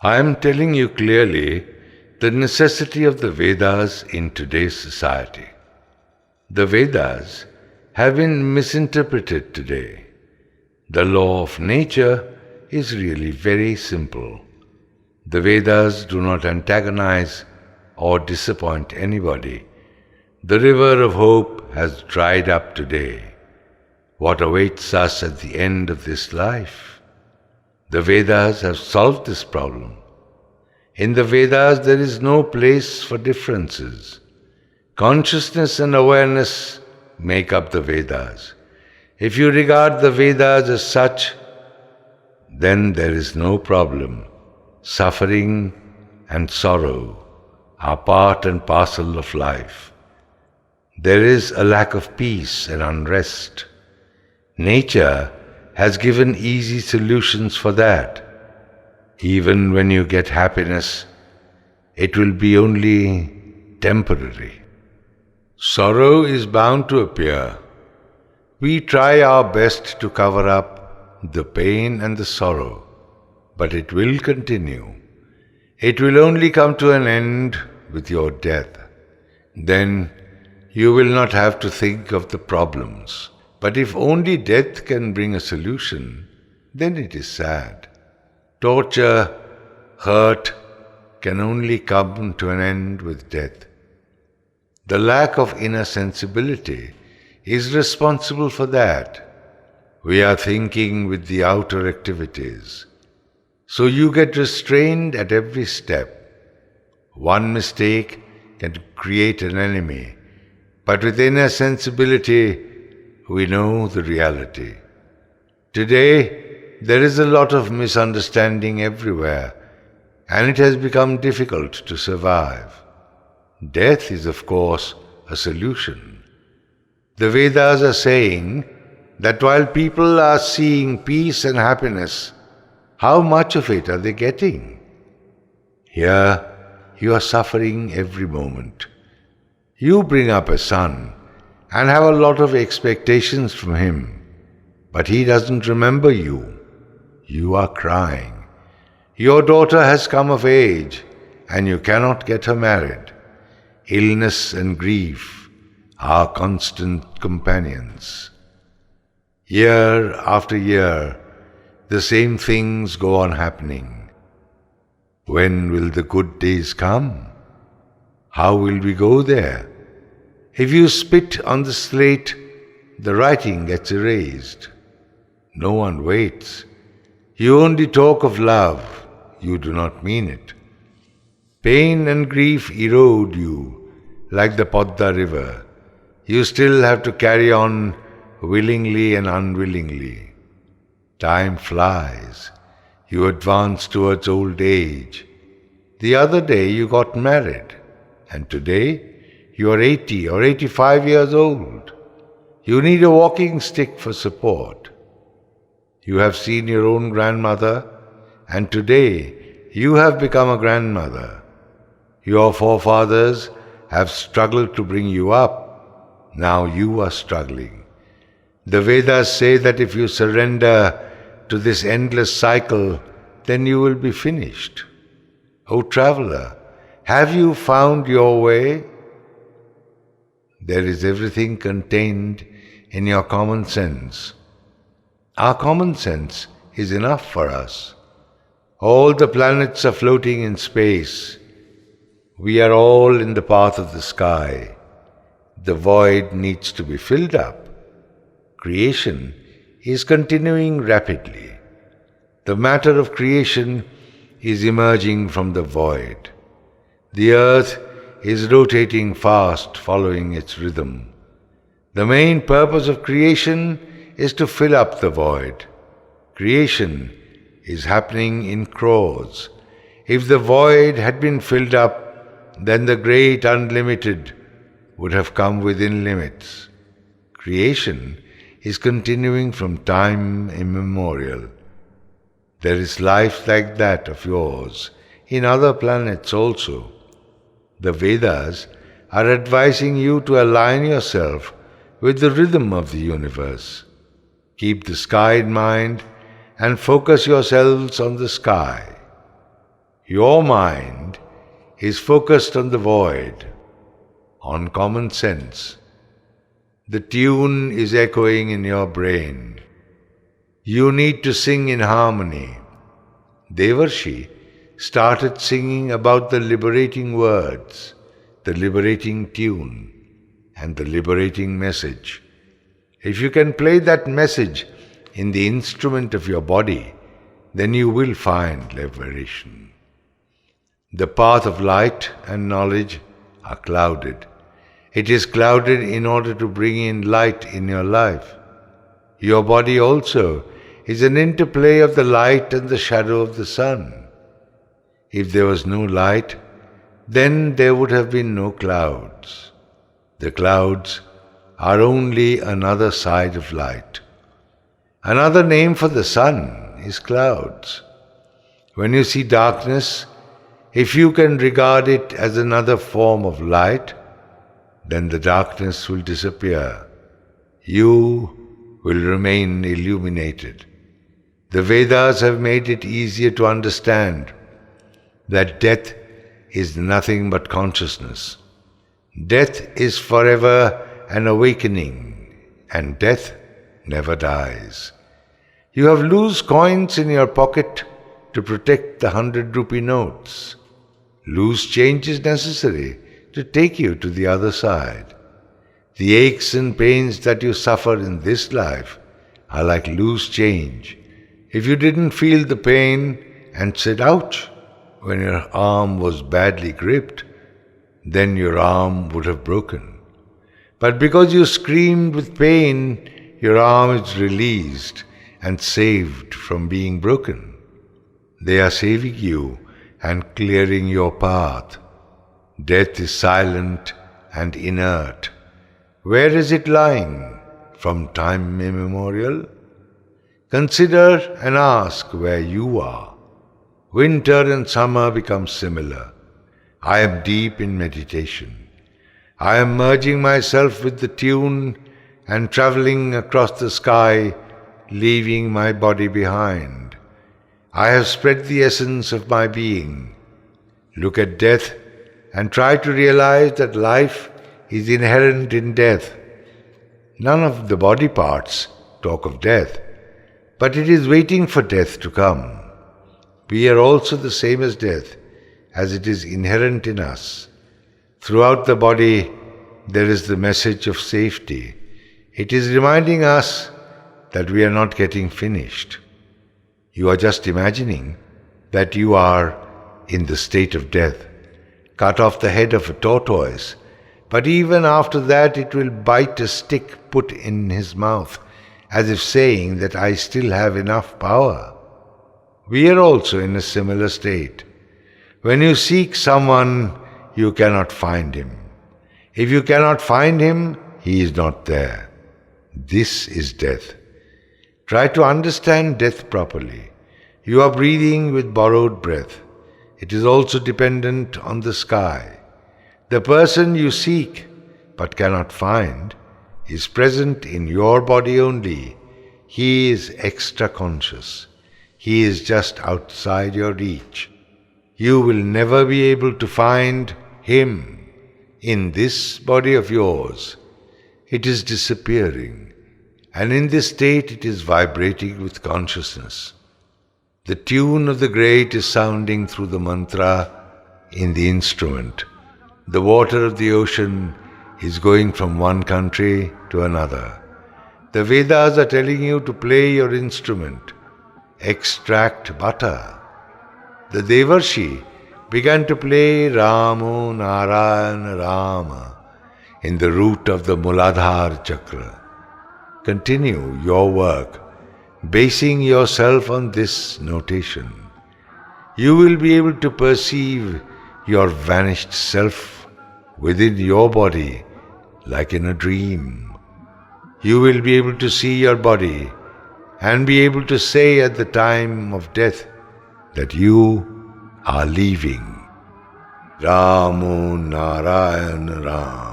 I am telling you clearly the necessity of the Vedas in today's society. The Vedas have been misinterpreted today. The law of nature is really very simple. The Vedas do not antagonize or disappoint anybody. The river of hope has dried up today. What awaits us at the end of this life? The Vedas have solved this problem. In the Vedas, there is no place for differences. Consciousness and awareness make up the Vedas. If you regard the Vedas as such, then there is no problem. Suffering and sorrow are part and parcel of life. There is a lack of peace and unrest. Nature has given easy solutions for that. Even when you get happiness, it will be only temporary. Sorrow is bound to appear. We try our best to cover up the pain and the sorrow, but it will continue. It will only come to an end with your death. Then you will not have to think of the problems. But if only death can bring a solution, then it is sad. Torture, hurt can only come to an end with death. The lack of inner sensibility is responsible for that. We are thinking with the outer activities. So you get restrained at every step. One mistake can create an enemy, but with inner sensibility, we know the reality. Today, there is a lot of misunderstanding everywhere, and it has become difficult to survive. Death is, of course, a solution. The Vedas are saying that while people are seeing peace and happiness, how much of it are they getting? Here, you are suffering every moment. You bring up a son and have a lot of expectations from him, but he doesn't remember you. You are crying. Your daughter has come of age, and you cannot get her married. Illness and grief are constant companions. Year after year, the same things go on happening. When will the good days come? How will we go there? If you spit on the slate, the writing gets erased. No one waits. You only talk of love, you do not mean it. Pain and grief erode you like the Podda river. You still have to carry on willingly and unwillingly. Time flies. You advance towards old age. The other day you got married, and today you are 80 or 85 years old. You need a walking stick for support. You have seen your own grandmother, and today you have become a grandmother. Your forefathers have struggled to bring you up. Now you are struggling. The Vedas say that if you surrender to this endless cycle, then you will be finished. O traveler, have you found your way? There is everything contained in your common sense. Our common sense is enough for us. All the planets are floating in space. We are all in the path of the sky. The void needs to be filled up. Creation is continuing rapidly. The matter of creation is emerging from the void. The earth is rotating fast, following its rhythm. The main purpose of creation is to fill up the void. Creation is happening in crores. If the void had been filled up, then the great unlimited would have come within limits. Creation is continuing from time immemorial. There is life like that of yours in other planets also. The Vedas are advising you to align yourself with the rhythm of the universe. Keep the sky in mind and focus yourselves on the sky. Your mind is focused on the void, on common sense. The tune is echoing in your brain. You need to sing in harmony. Devarshi started singing about the liberating words, the liberating tune, and the liberating message. If you can play that message in the instrument of your body, then you will find liberation. The path of light and knowledge are clouded. It is clouded in order to bring in light in your life. Your body also is an interplay of the light and the shadow of the sun. If there was no light, then there would have been no clouds. The clouds are only another side of light. Another name for the sun is clouds. When you see darkness, if you can regard it as another form of light, then the darkness will disappear. You will remain illuminated. The Vedas have made it easier to understand that death is nothing but consciousness. Death is forever an awakening, and death never dies. You have loose coins in your pocket to protect the 100-rupee notes. Loose change is necessary to take you to the other side. The aches and pains that you suffer in this life are like loose change. If you didn't feel the pain and said, "Ouch," when your arm was badly gripped, then your arm would have broken. But because you screamed with pain, your arm is released and saved from being broken. They are saving you and clearing your path. Death is silent and inert. Where is it lying? From time immemorial? Consider and ask where you are. Winter and summer become similar. I am deep in meditation. I am merging myself with the tune and traveling across the sky, leaving my body behind. I have spread the essence of my being. Look at death and try to realize that life is inherent in death. None of the body parts talk of death, but it is waiting for death to come. We are also the same as death, as it is inherent in us. Throughout the body, there is the message of safety. It is reminding us that we are not getting finished. You are just imagining that you are in the state of death. Cut off the head of a tortoise, but even after that it will bite a stick put in his mouth, as if saying that I still have enough power. We are also in a similar state. When you seek someone, you cannot find him. If you cannot find him, he is not there. This is death. Try to understand death properly. You are breathing with borrowed breath. It is also dependent on the sky. The person you seek but cannot find is present in your body only. He is extra conscious. He is just outside your reach. You will never be able to find him in this body of yours. It is disappearing, and in this state it is vibrating with consciousness. The tune of the great is sounding through the mantra in the instrument. The water of the ocean is going from one country to another. The Vedas are telling you to play your instrument. Extract butter. The Devarshi began to play Ramo Narayana Rama in the root of the Muladhara chakra. Continue your work, basing yourself on this notation. You will be able to perceive your vanished self within your body like in a dream. You will be able to see your body and be able to say at the time of death that you are leaving. Ramo Narayana Ram.